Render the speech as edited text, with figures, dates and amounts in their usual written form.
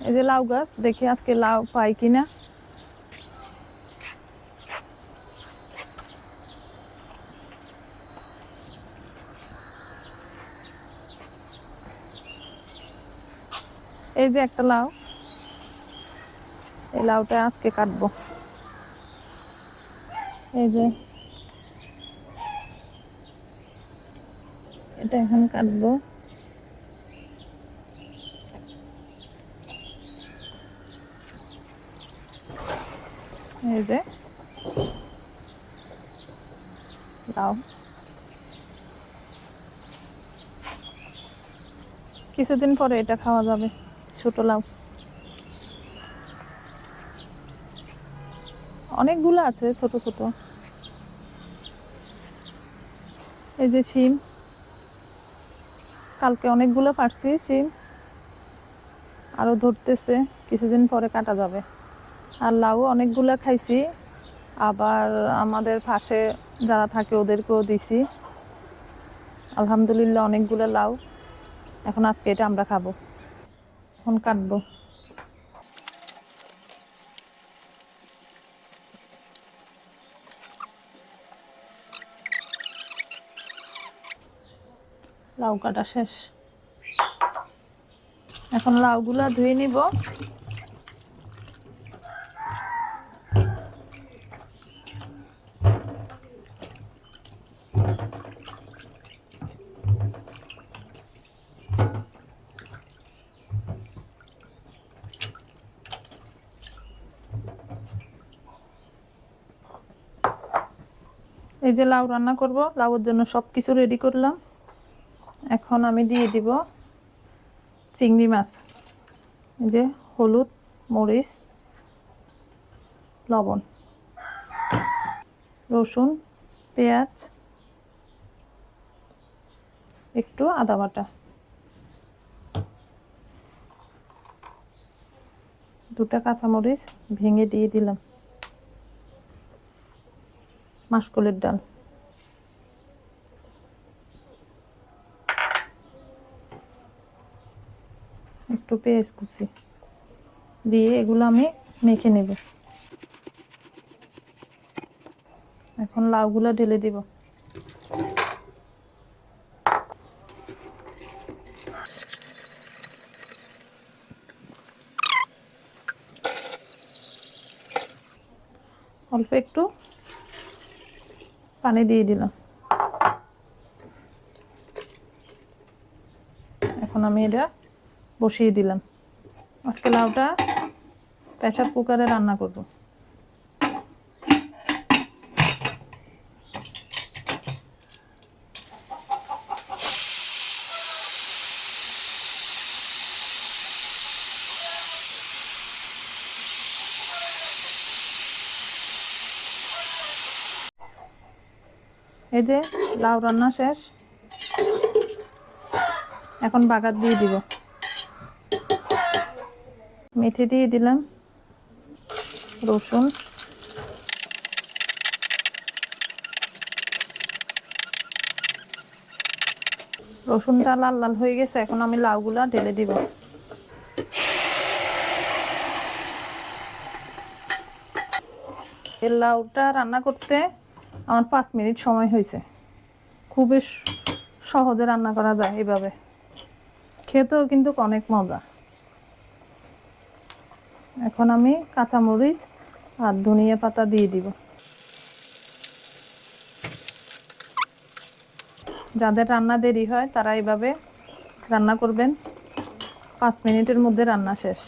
এই যে লাউ গাছ, দেখি আজকে লাউ পাই কিনা। এই যে একটা লাউ, এই লাউটা আজকে কাটবো। এই যে এটা এখন কাটবো। এই যে লাউ, কিছুদিন পরে এটা খাওয়া যাবে, ছোট লাউ। অনেকগুলো আছে ছোট ছোট। এই যে শিম, কালকে অনেকগুলো পারছি শিম, আরো ধরতেছে, কিছুদিন পরে কাটা যাবে। আর লাউ অনেকগুলো খাইছি, আবার আমাদের পাশে যারা থাকে ওদেরকেও দিছি। আলহামদুলিল্লাহ অনেকগুলো লাউ। এখন আজকে এটা আমরা খাবো। এখন কাটবো। লাউ কাটা শেষ, এখন লাউগুলা ধুয়ে নিব। এই যে লাউ রান্না করব, লাউর জন্য সবকিছু রেডি করলাম। এখন আমি দিয়ে দিব চিংড়ি মাছ। এই যে হলুদ, মরিচ, লবণ, রসুন, পেঁয়াজ, একটু আদা বাটা, দুটা কাঁচামরিচ ভেঙে দিয়ে দিলাম, মাসকলের ডাল, একটু পেঁয়াজ কুচি দিয়ে এগুলো আমি মেখে নেব। এখন লাউগুলো ঢেলে দিব। অল্প একটু পানি দিয়ে দিলাম। এখন আমি এটা বসিয়ে দিলাম। আজকে লাউটা প্রেসার কুকারে রান্না করব। এই যে লাউ রান্না শেষ, এখন বাগার দিয়ে দিব। মেথি দিয়ে দিলাম, রসুন, রসুনটা লাল লাল হয়ে গেছে। এখন আমি লাউগুলা ঢেলে দিব। এই লাউটা রান্না করতে আমার 5 মিনিট সময় হয়েছে। খুবই সহজে রান্না করা যায় এইভাবে, খেতেও কিন্তু অনেক মজা। এখন আমি কাঁচামরিচ আর ধনিয়া পাতা দিয়ে দিব। যাদের রান্না দেরি হয় তারা এইভাবে রান্না করবেন, 5 মিনিটের মধ্যে রান্না শেষ।